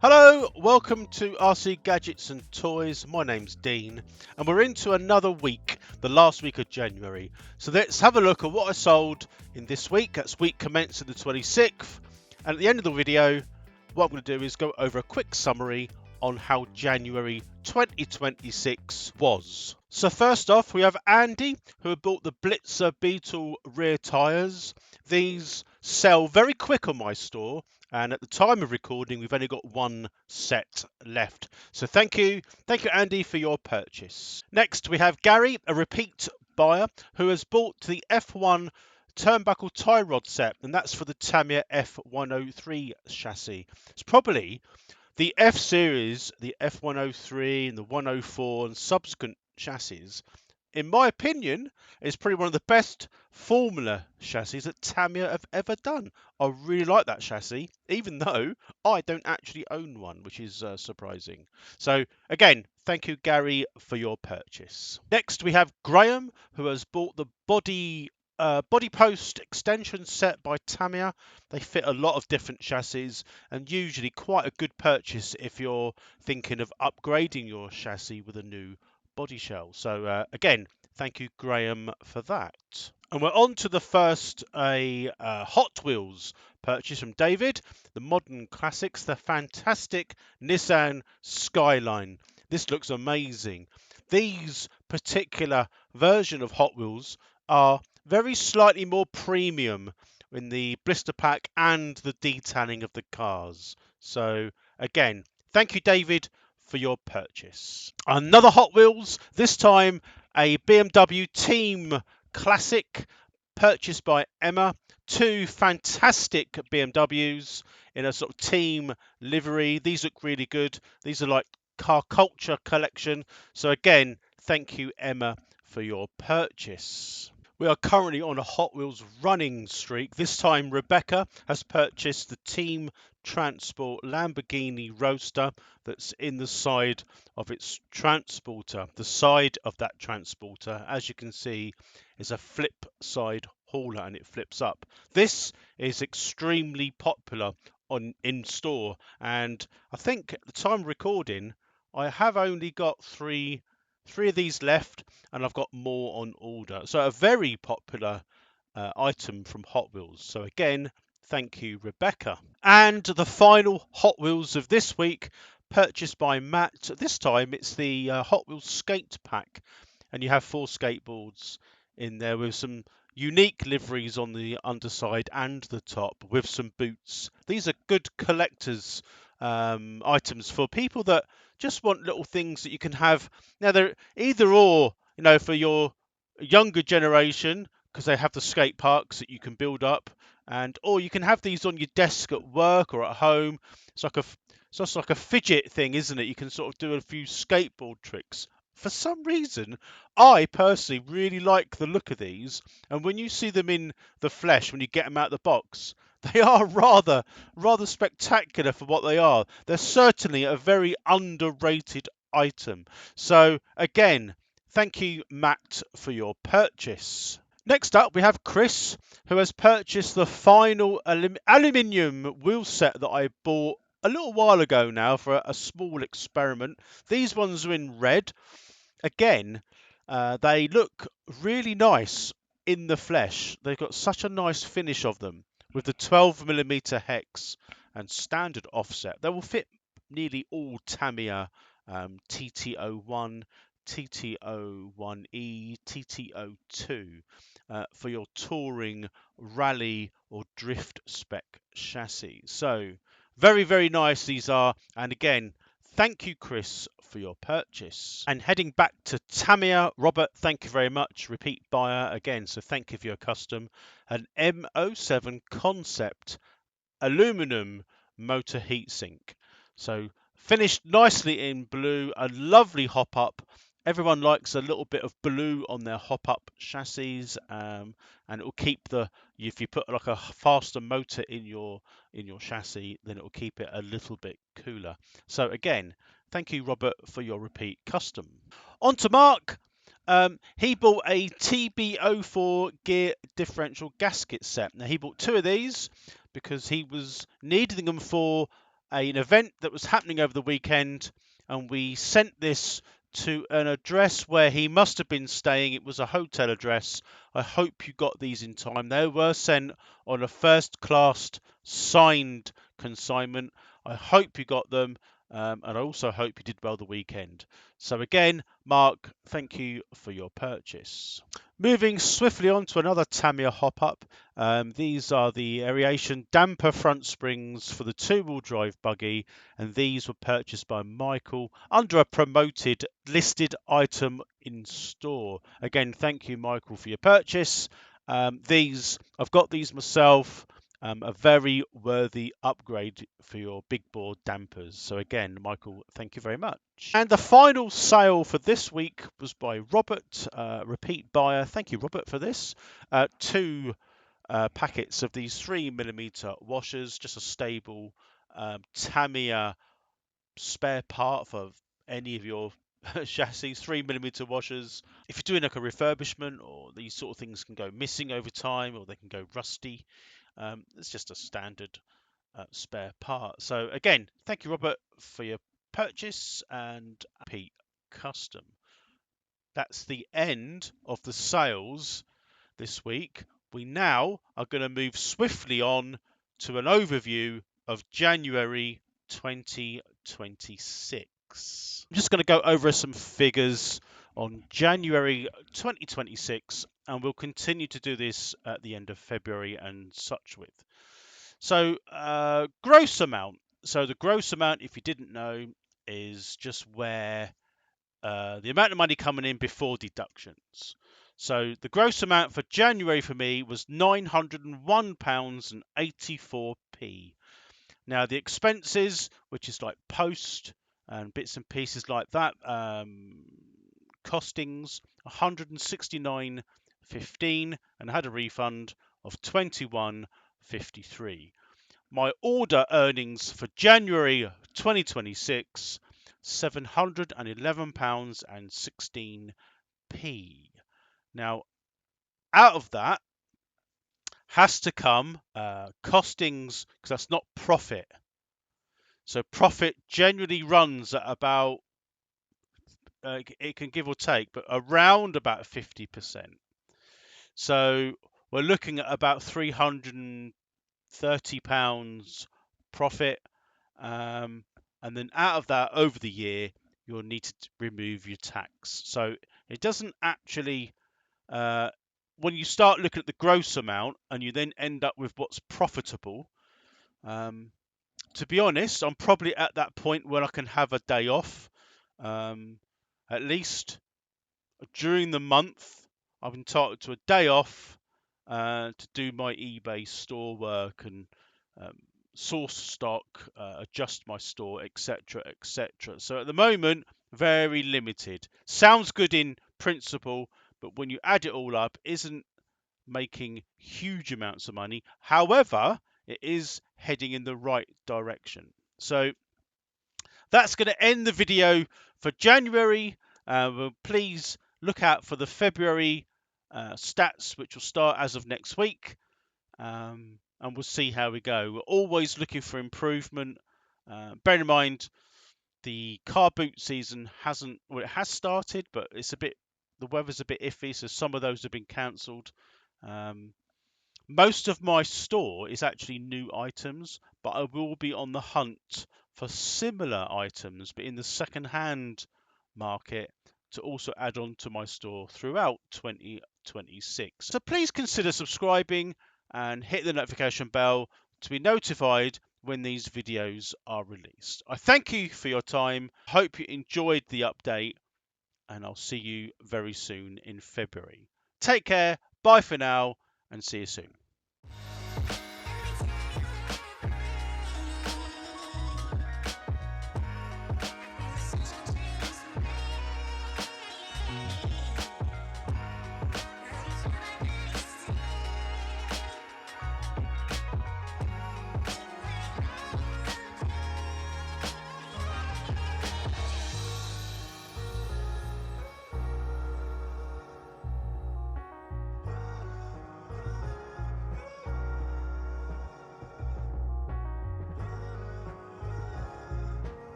Hello, welcome to RC Gadgets and Toys. My name's Dean, and we're into another week, the last week of January. So let's have a look at what I sold in this week. That's week commencing the 26th. And at the end of the video, what I'm going to do is go over a quick summary on how January 2026 was. So first off, we have Andy, who bought the Blitzer Beetle rear tyres. These sell very quick on my store, and at the time of recording we've only got one set left. So thank you Andy, for your purchase. Next we have Gary, a repeat buyer, who has bought the F1 turnbuckle tie rod set, and that's for the Tamiya F103 chassis. It's probably the F series, the F103 and the 104 and subsequent chassis, in my opinion, is probably one of the best Formula chassis that Tamiya have ever done. I really like that chassis, even though I don't actually own one, which is surprising. So again, thank you, Gary, for your purchase. Next, we have Graham, who has bought the body post extension set by Tamiya. They fit a lot of different chassis and usually quite a good purchase if you're thinking of upgrading your chassis with a new body shell. So again, thank you, Graham, for that. And we're on to the first Hot Wheels purchase from David, the Modern Classics, the fantastic Nissan Skyline. This looks amazing. These particular version of Hot Wheels are very slightly more premium in the blister pack and the detailing of the cars. So again, thank you, David, for your purchase. Another Hot Wheels, this time a BMW Team Classic purchased by Emma. Two fantastic BMWs in a sort of team livery. These look really good. These are like car culture collection. So again, thank you, Emma, for your purchase. We are currently on a Hot Wheels running streak. This time Rebecca has purchased the Team Transport Lamborghini Roadster that's in the side of its transporter. The side of that transporter, as you can see, is a flip side hauler and it flips up. This is extremely popular in store, and I think at the time of recording I have only got three of these left, and I've got more on order. So a very popular item from Hot Wheels. So again, thank you, Rebecca. And the final Hot Wheels of this week, purchased by Matt. This time it's the Hot Wheels skate pack, and you have 4 skateboards in there with some unique liveries on the underside and the top with some boots. These are good collectors items for people that just want little things that you can have. Now they're either or, for your younger generation, because they have the skate parks that you can build up, and or you can have these on your desk at work or at home. It's just like a fidget thing, isn't it? You can sort of do a few skateboard tricks. For some reason, I personally really like the look of these, and when you see them in the flesh, when you get them out of the box, they are rather spectacular for what they are. They're certainly a very underrated item. So again, thank you, Matt, for your purchase. Next up, we have Chris, who has purchased the final aluminium wheel set that I bought a little while ago now for a small experiment. These ones are in red. Again, they look really nice in the flesh. They've got such a nice finish of them with the 12mm hex and standard offset. They will fit nearly all Tamiya TT01, TT01E, TT02 for your touring, rally or drift spec chassis. So very, very nice these are. And again, thank you, Chris, for your purchase. And heading back to Tamiya, Robert, thank you very much. Repeat buyer again, so thank you for your custom. An M07 Concept aluminum motor heatsink. So finished nicely in blue, a lovely hop up. Everyone likes a little bit of blue on their hop up chassis, and it will keep if you put like a faster motor in your chassis, then it will keep it a little bit cooler. So again, thank you, Robert, for your repeat custom. On to Mark. He bought a TB04 gear differential gasket set. Now he bought 2 of these because he was needing them for an event that was happening over the weekend, and we sent this to an address where he must have been staying. It was a hotel address. I hope you got these in time. They were sent on a first class signed consignment. I hope you got them, and I also hope you did well the weekend. So again, Mark, thank you for your purchase. Moving swiftly on to another Tamiya hop-up. These are the aeration damper front springs for the two-wheel drive buggy, and these were purchased by Michael under a promoted listed item in store. Again, thank you, Michael, for your purchase. I've got these myself. A very worthy upgrade for your big bore dampers. So again, Michael, thank you very much. And the final sale for this week was by Robert, repeat buyer. Thank you, Robert, for this. Two packets of these 3mm washers, just a stable Tamiya spare part for any of your chassis. 3mm washers. If you're doing like a refurbishment, or these sort of things can go missing over time, or they can go rusty. It's just a standard spare part. So again, thank you, Robert, for your purchase, and Pete Custom. That's the end of the sales this week. We now are going to move swiftly on to an overview of January 2026. I'm just going to go over some figures on January 2026, and we'll continue to do this at the end of February and such with. So gross amount. So the gross amount, if you didn't know, is just where the amount of money coming in before deductions. So the gross amount for January for me was £901.84. Now the expenses, which is like post and bits and pieces like that, costings 169.15, and I had a refund of 21.53. My order earnings for January 2026, £711.16. Now, out of that has to come costings, because that's not profit. So profit generally runs at about, it can give or take, but around about 50%. So we're looking at about £330 profit, and then out of that, over the year, you'll need to remove your tax. So it doesn't actually, when you start looking at the gross amount and you then end up with what's profitable, to be honest, I'm probably at that point where I can have a day off. At least during the month, I'm entitled to a day off to do my eBay store work and source stock, adjust my store, etc., etc. So at the moment, very limited. Sounds good in principle, but when you add it all up, isn't making huge amounts of money. However, it is heading in the right direction. So that's going to end the video for January. Well, please look out for the February stats, which will start as of next week. And we'll see how we go. We're always looking for improvement. Bear in mind, the car boot season it has started, but the weather's a bit iffy, so some of those have been cancelled. Most of my store is actually new items, but I will be on the hunt for similar items, but in the second-hand market, to also add on to my store throughout 2026. So please consider subscribing and hit the notification bell to be notified when these videos are released. I thank you for your time. Hope you enjoyed the update, and I'll see you very soon in February. Take care, bye for now, and see you soon.